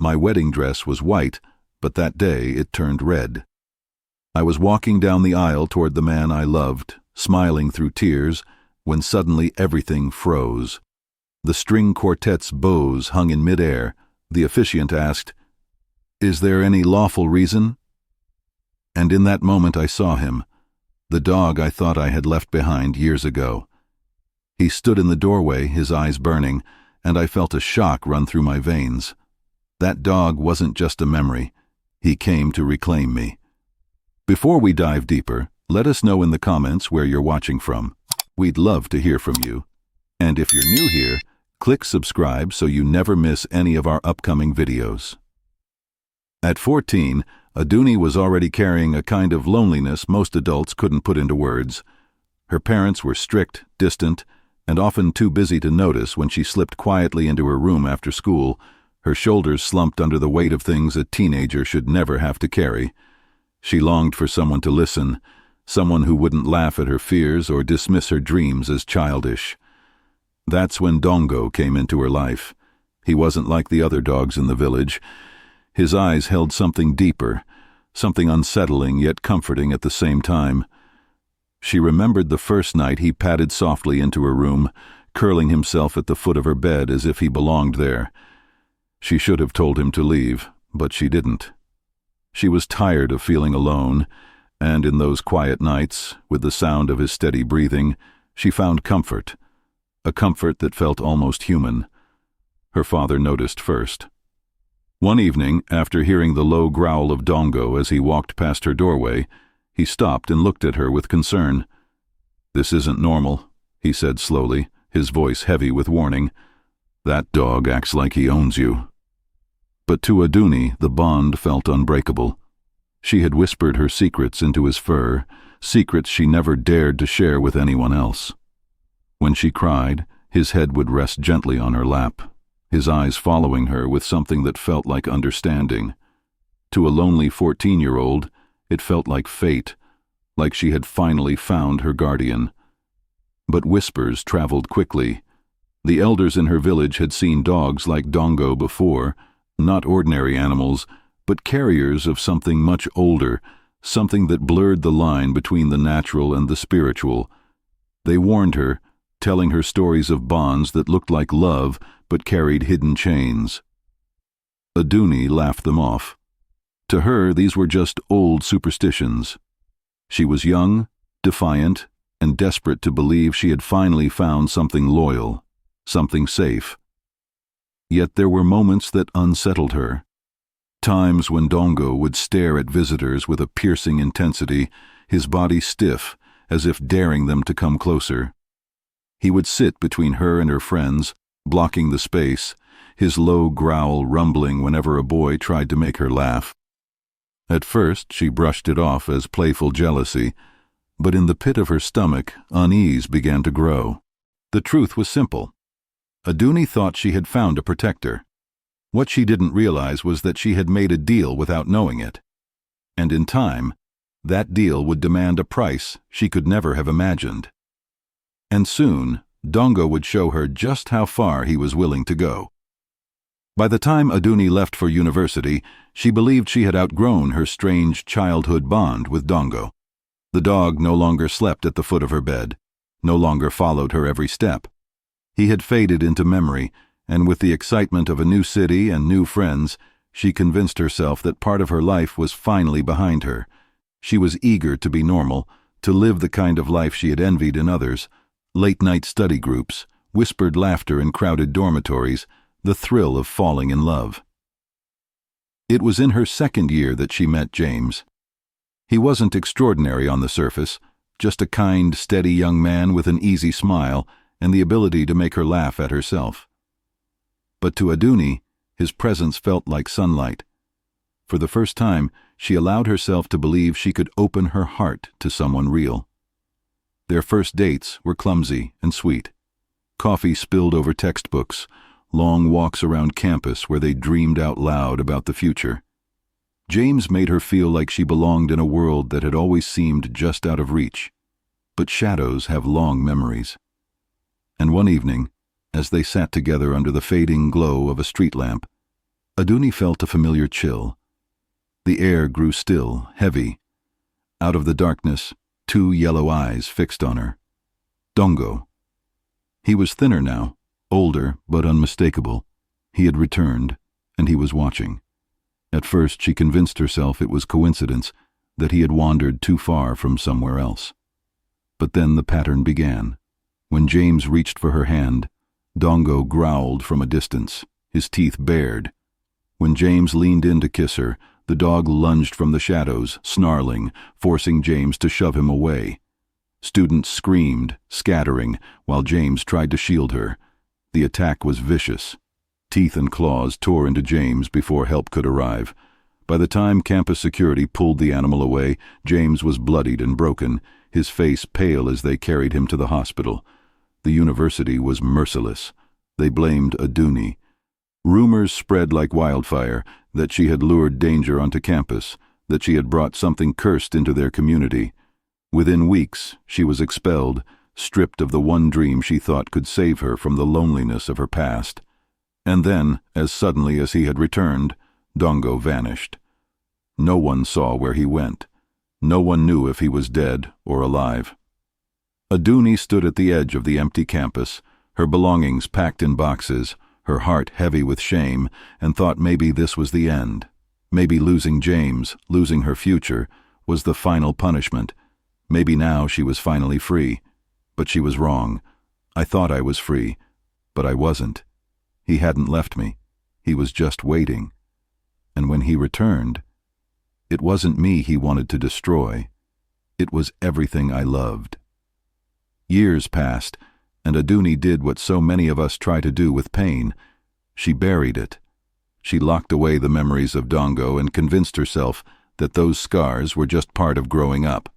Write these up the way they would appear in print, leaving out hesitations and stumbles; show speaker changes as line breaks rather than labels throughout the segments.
My wedding dress was white, but that day it turned red. I was walking down the aisle toward the man I loved, smiling through tears, when suddenly everything froze. The string quartet's bows hung in midair. The officiant asked, "Is there any lawful reason?" And in that moment I saw him, the dog I thought I had left behind years ago. He stood in the doorway, his eyes burning, and I felt a shock run through my veins. That dog wasn't just a memory. He came to reclaim me. Before we dive deeper, let us know in the comments where you're watching from. We'd love to hear from you. And if you're new here, click subscribe so you never miss any of our upcoming videos. At 14, Aduni was already carrying a kind of loneliness most adults couldn't put into words. Her parents were strict, distant, and often too busy to notice when she slipped quietly into her room after school, her shoulders slumped under the weight of things a teenager should never have to carry. She longed for someone to listen, someone who wouldn't laugh at her fears or dismiss her dreams as childish. That's when Dongo came into her life. He wasn't like the other dogs in the village. His eyes held something deeper, something unsettling yet comforting at the same time. She remembered the first night he padded softly into her room, curling himself at the foot of her bed as if he belonged there. She should have told him to leave, but she didn't. She was tired of feeling alone, and in those quiet nights, with the sound of his steady breathing, she found comfort, a comfort that felt almost human. Her father noticed first. One evening, after hearing the low growl of Dongo as he walked past her doorway, he stopped and looked at her with concern. "This isn't normal," he said slowly, his voice heavy with warning. "That dog acts like he owns you." But to Aduni, the bond felt unbreakable. She had whispered her secrets into his fur, secrets she never dared to share with anyone else. When she cried, his head would rest gently on her lap, his eyes following her with something that felt like understanding. To a lonely 14-year-old, it felt like fate, like she had finally found her guardian. But whispers traveled quickly. The elders in her village had seen dogs like Dongo before, not ordinary animals, but carriers of something much older, something that blurred the line between the natural and the spiritual. They warned her, telling her stories of bonds that looked like love but carried hidden chains. Aduni laughed them off. To her, these were just old superstitions. She was young, defiant, and desperate to believe she had finally found something loyal, something safe. Yet there were moments that unsettled her. Times when Dongo would stare at visitors with a piercing intensity, his body stiff, as if daring them to come closer. He would sit between her and her friends, blocking the space, his low growl rumbling whenever a boy tried to make her laugh. At first, she brushed it off as playful jealousy, but in the pit of her stomach, unease began to grow. The truth was simple. Aduni thought she had found a protector. What she didn't realize was that she had made a deal without knowing it. And in time, that deal would demand a price she could never have imagined. And soon, Dongo would show her just how far he was willing to go. By the time Aduni left for university, she believed she had outgrown her strange childhood bond with Dongo. The dog no longer slept at the foot of her bed, no longer followed her every step. He had faded into memory, and with the excitement of a new city and new friends, she convinced herself that part of her life was finally behind her. She was eager to be normal, to live the kind of life she had envied in others: late-night study groups, whispered laughter in crowded dormitories, the thrill of falling in love. It was in her second year that she met James. He wasn't extraordinary on the surface, just a kind, steady young man with an easy smile and the ability to make her laugh at herself. But to Aduni, his presence felt like sunlight. For the first time, she allowed herself to believe she could open her heart to someone real. Their first dates were clumsy and sweet. Coffee spilled over textbooks, long walks around campus where they dreamed out loud about the future. James made her feel like she belonged in a world that had always seemed just out of reach. But shadows have long memories. And one evening, as they sat together under the fading glow of a street lamp, Aduni felt a familiar chill. The air grew still, heavy. Out of the darkness, two yellow eyes fixed on her. Dongo. He was thinner now, older but unmistakable. He had returned, and he was watching. At first she convinced herself it was coincidence, that he had wandered too far from somewhere else. But then the pattern began. When James reached for her hand, Dongo growled from a distance, his teeth bared. When James leaned in to kiss her, the dog lunged from the shadows, snarling, forcing James to shove him away. Students screamed, scattering, while James tried to shield her. The attack was vicious. Teeth and claws tore into James before help could arrive. By the time campus security pulled the animal away, James was bloodied and broken, his face pale as they carried him to the hospital. The university was merciless. They blamed Aduni. Rumors spread like wildfire that she had lured danger onto campus, that she had brought something cursed into their community. Within weeks, she was expelled, stripped of the one dream she thought could save her from the loneliness of her past. And then, as suddenly as he had returned, Dongo vanished. No one saw where he went. No one knew if he was dead or alive. Aduni stood at the edge of the empty campus, her belongings packed in boxes, her heart heavy with shame, and thought maybe this was the end. Maybe losing James, losing her future, was the final punishment. Maybe now she was finally free. But she was wrong. I thought I was free, but I wasn't. He hadn't left me. He was just waiting. And when he returned, it wasn't me he wanted to destroy. It was everything I loved. Years passed, and Aduni did what so many of us try to do with pain. She buried it. She locked away the memories of Dongo and convinced herself that those scars were just part of growing up.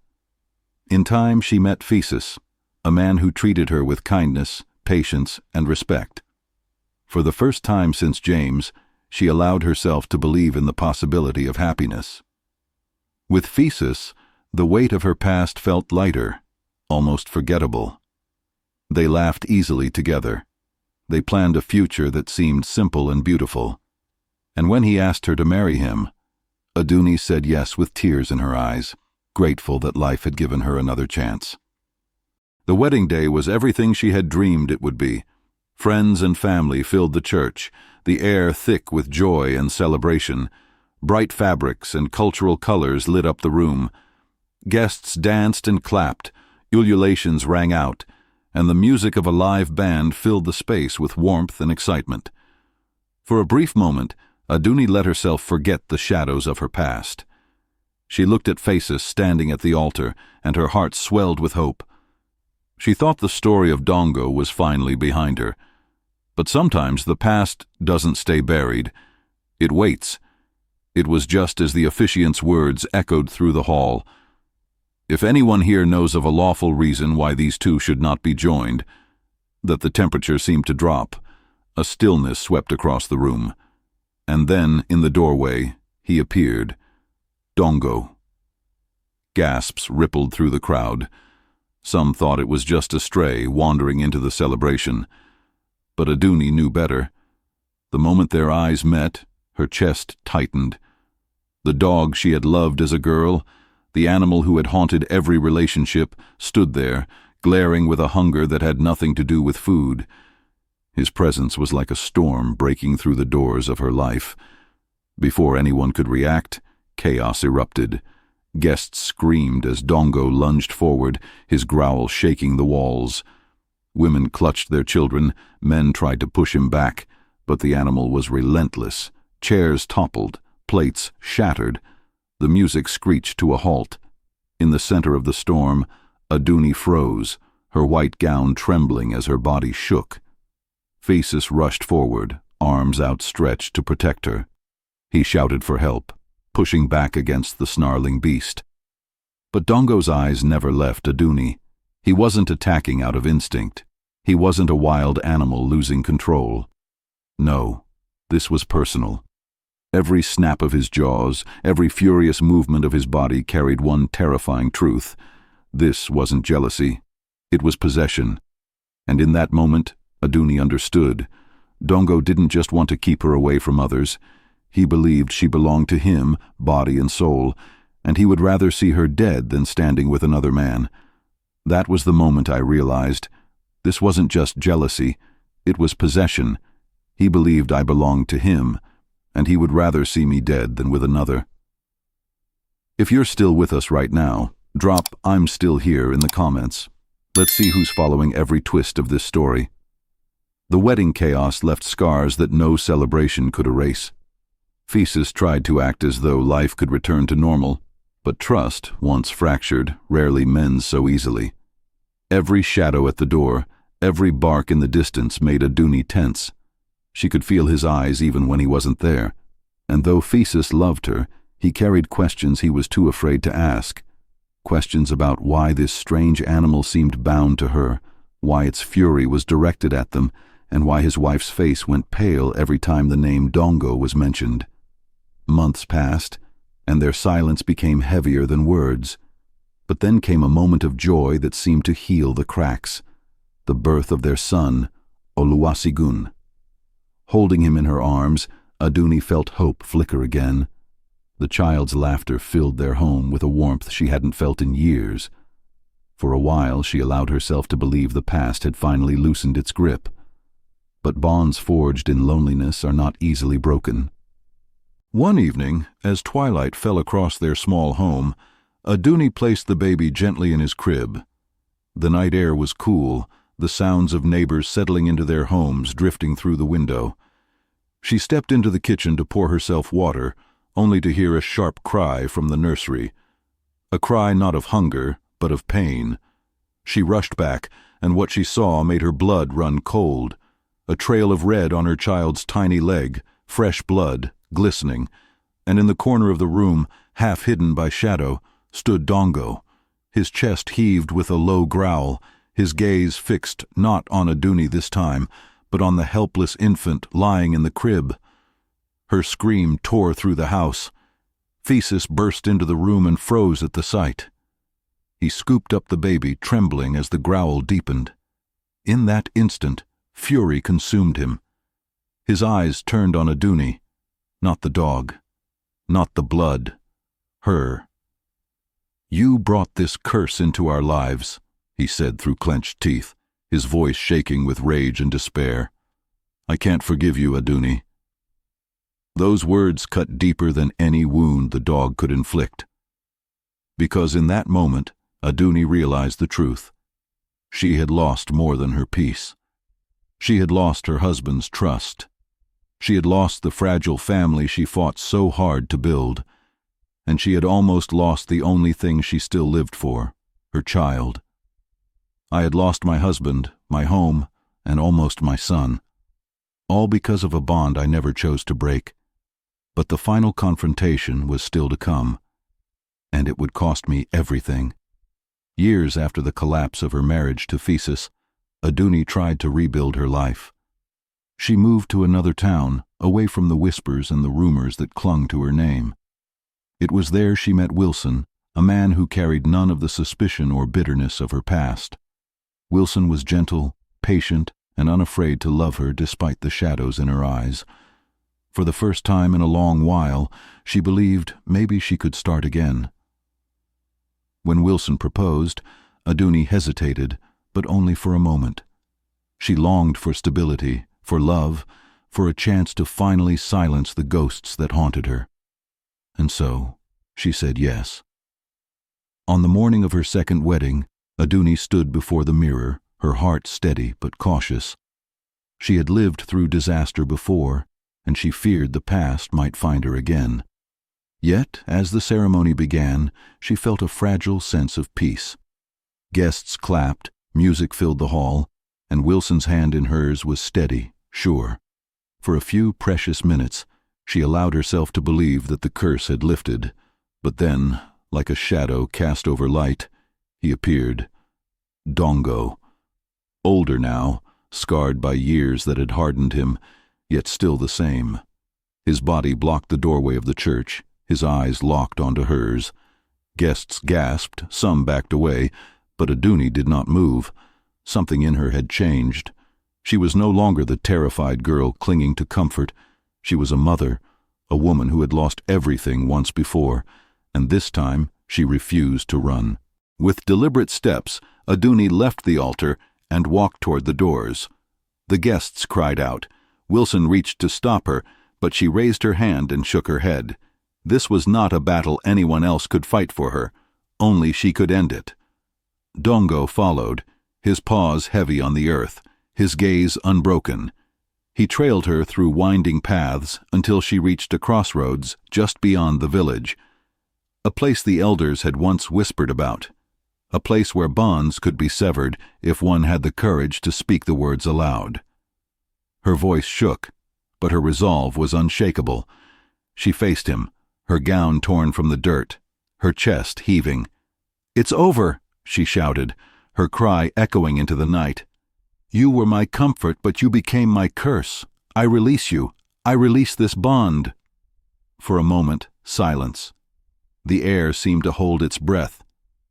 In time she met Thesis, a man who treated her with kindness, patience, and respect. For the first time since James, she allowed herself to believe in the possibility of happiness. With Thesis, the weight of her past felt lighter, almost forgettable. They laughed easily together. They planned a future that seemed simple and beautiful. And when he asked her to marry him, Aduni said yes with tears in her eyes, grateful that life had given her another chance. The wedding day was everything she had dreamed it would be. Friends and family filled the church, the air thick with joy and celebration. Bright fabrics and cultural colors lit up the room. Guests danced and clapped, ululations rang out, and the music of a live band filled the space with warmth and excitement. For a brief moment, Aduni let herself forget the shadows of her past. She looked at Thesis standing at the altar, and her heart swelled with hope. She thought the story of Dongo was finally behind her. But sometimes the past doesn't stay buried. It waits. It was just as the officiant's words echoed through the hall. If anyone here knows of a lawful reason why these two should not be joined, that the temperature seemed to drop. A stillness swept across the room. And then, in the doorway, he appeared. Dongo. Gasps rippled through the crowd. Some thought it was just a stray wandering into the celebration. But Aduni knew better. The moment their eyes met, her chest tightened. The dog she had loved as a girl, the animal who had haunted every relationship, stood there, glaring with a hunger that had nothing to do with food. His presence was like a storm breaking through the doors of her life. Before anyone could react, chaos erupted. Guests screamed as Dongo lunged forward, his growl shaking the walls. Women clutched their children, men tried to push him back, but the animal was relentless. Chairs toppled, plates shattered. The music screeched to a halt. In the center of the storm, Aduni froze, her white gown trembling as her body shook. Thesis rushed forward, arms outstretched to protect her. He shouted for help, pushing back against the snarling beast. But Dongo's eyes never left Aduni. He wasn't attacking out of instinct. He wasn't a wild animal losing control. No, this was personal. Every snap of his jaws, every furious movement of his body carried one terrifying truth. This wasn't jealousy. It was possession. And in that moment, Aduni understood. Dongo didn't just want to keep her away from others. He believed she belonged to him, body and soul, and he would rather see her dead than standing with another man. That was the moment I realized. This wasn't just jealousy, it was possession. He believed I belonged to him, and he would rather see me dead than with another. If you're still with us right now, drop "I'm still here" in the comments. Let's see who's following every twist of this story. The wedding chaos left scars that no celebration could erase. Thesis tried to act as though life could return to normal, but trust, once fractured, rarely mends so easily. Every shadow at the door, every bark in the distance made Aduni tense. She could feel his eyes even when he wasn't there, and though Thesis loved her, he carried questions he was too afraid to ask. Questions about why this strange animal seemed bound to her, why its fury was directed at them, and why his wife's face went pale every time the name Dongo was mentioned. Months passed, and their silence became heavier than words. But then came a moment of joy that seemed to heal the cracks. The birth of their son, Oluwasigun. Holding him in her arms, Aduni felt hope flicker again. The child's laughter filled their home with a warmth she hadn't felt in years. For a while she allowed herself to believe the past had finally loosened its grip. But bonds forged in loneliness are not easily broken. One evening, as twilight fell across their small home, Aduni placed the baby gently in his crib. The night air was cool, the sounds of neighbors settling into their homes drifting through the window. She stepped into the kitchen to pour herself water, only to hear a sharp cry from the nursery. A cry not of hunger, but of pain. She rushed back, and what she saw made her blood run cold. A trail of red on her child's tiny leg, fresh blood, glistening, and in the corner of the room, half hidden by shadow, stood Dongo. His chest heaved with a low growl, his gaze fixed not on Aduni this time, but on the helpless infant lying in the crib. Her scream tore through the house. Thesis burst into the room and froze at the sight. He scooped up the baby, trembling as the growl deepened. In that instant, fury consumed him. His eyes turned on Aduni. Not the dog. Not the blood. Her. "You brought this curse into our lives," he said through clenched teeth, his voice shaking with rage and despair. "I can't forgive you, Aduni." Those words cut deeper than any wound the dog could inflict. Because in that moment, Aduni realized the truth. She had lost more than her peace. She had lost her husband's trust. She had lost the fragile family she fought so hard to build. And she had almost lost the only thing she still lived for, her child. I had lost my husband, my home, and almost my son. All because of a bond I never chose to break. But the final confrontation was still to come. And it would cost me everything. Years after the collapse of her marriage to Thesis, Aduni tried to rebuild her life. She moved to another town, away from the whispers and the rumors that clung to her name. It was there she met Wilson, a man who carried none of the suspicion or bitterness of her past. Wilson was gentle, patient, and unafraid to love her despite the shadows in her eyes. For the first time in a long while, she believed maybe she could start again. When Wilson proposed, Aduni hesitated, but only for a moment. She longed for stability, for love, for a chance to finally silence the ghosts that haunted her. And so, she said yes. On the morning of her second wedding, Aduni stood before the mirror, her heart steady but cautious. She had lived through disaster before, and she feared the past might find her again. Yet, as the ceremony began, she felt a fragile sense of peace. Guests clapped, music filled the hall, and Wilson's hand in hers was steady, sure. For a few precious minutes, she allowed herself to believe that the curse had lifted, but then, like a shadow cast over light, he appeared. Dongo. Older now, scarred by years that had hardened him, yet still the same. His body blocked the doorway of the church, his eyes locked onto hers. Guests gasped, some backed away, but Aduni did not move. Something in her had changed. She was no longer the terrified girl clinging to comfort. She was a mother, a woman who had lost everything once before, and this time she refused to run. With deliberate steps, Aduni left the altar and walked toward the doors. The guests cried out. Wilson reached to stop her, but she raised her hand and shook her head. This was not a battle anyone else could fight for her. Only she could end it. Dongo followed, his paws heavy on the earth, his gaze unbroken. He trailed her through winding paths until she reached a crossroads just beyond the village. A place the elders had once whispered about. A place where bonds could be severed if one had the courage to speak the words aloud. Her voice shook, but her resolve was unshakable. She faced him, her gown torn from the dirt, her chest heaving. "It's over," she shouted, her cry echoing into the night. "You were my comfort, but you became my curse. I release you. I release this bond." For a moment, silence. The air seemed to hold its breath.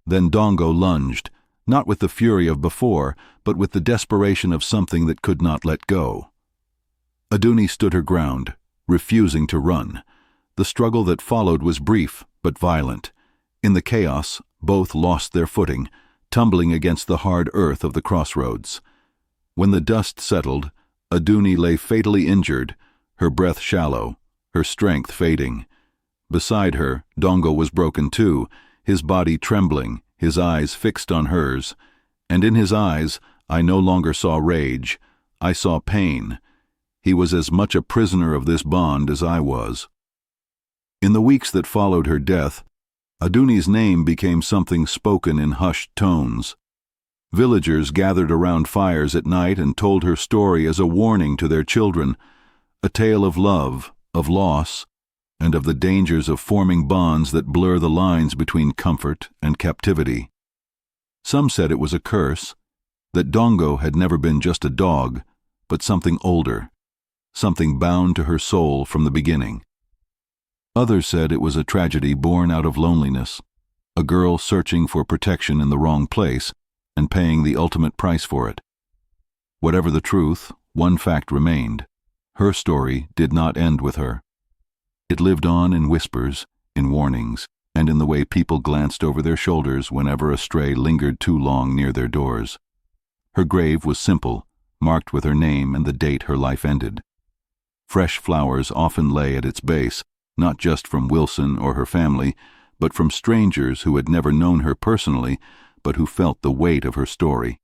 Then Dongo lunged, not with the fury of before, but with the desperation of something that could not let go. Aduni stood her ground, refusing to run. The struggle that followed was brief, but violent. In the chaos, both lost their footing, tumbling against the hard earth of the crossroads. When the dust settled, Aduni lay fatally injured, her breath shallow, her strength fading. Beside her, Dongo was broken too, his body trembling, his eyes fixed on hers. And in his eyes, I no longer saw rage. I saw pain. He was as much a prisoner of this bond as I was. In the weeks that followed her death, Aduni's name became something spoken in hushed tones. Villagers gathered around fires at night and told her story as a warning to their children, a tale of love, of loss, and of the dangers of forming bonds that blur the lines between comfort and captivity. Some said it was a curse, that Dongo had never been just a dog, but something older, something bound to her soul from the beginning. Others said it was a tragedy born out of loneliness, a girl searching for protection in the wrong place and paying the ultimate price for it. Whatever the truth, one fact remained. Her story did not end with her. It lived on in whispers, in warnings, and in the way people glanced over their shoulders whenever a stray lingered too long near their doors. Her grave was simple, marked with her name and the date her life ended. Fresh flowers often lay at its base, not just from Wilson or her family, but from strangers who had never known her personally, but who felt the weight of her story.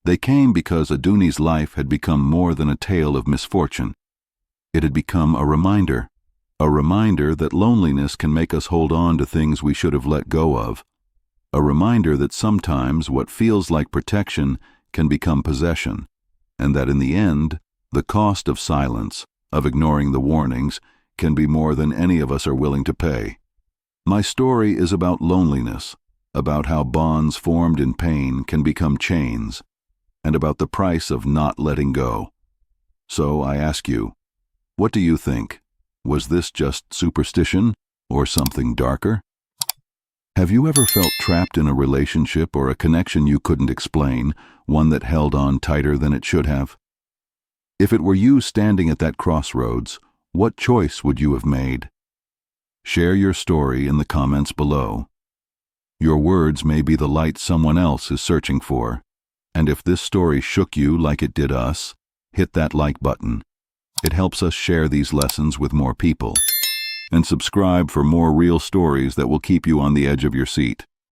They came because Aduni's life had become more than a tale of misfortune. It had become a reminder that loneliness can make us hold on to things we should have let go of, a reminder that sometimes what feels like protection can become possession, and that in the end, the cost of silence, of ignoring the warnings, can be more than any of us are willing to pay. My story is about loneliness, about how bonds formed in pain can become chains, and about the price of not letting go. So I ask you, what do you think? Was this just superstition, or something darker? Have you ever felt trapped in a relationship or a connection you couldn't explain, one that held on tighter than it should have? If it were you standing at that crossroads, what choice would you have made? Share your story in the comments below. Your words may be the light someone else is searching for, and if this story shook you like it did us, hit that like button. It helps us share these lessons with more people. And subscribe for more real stories that will keep you on the edge of your seat.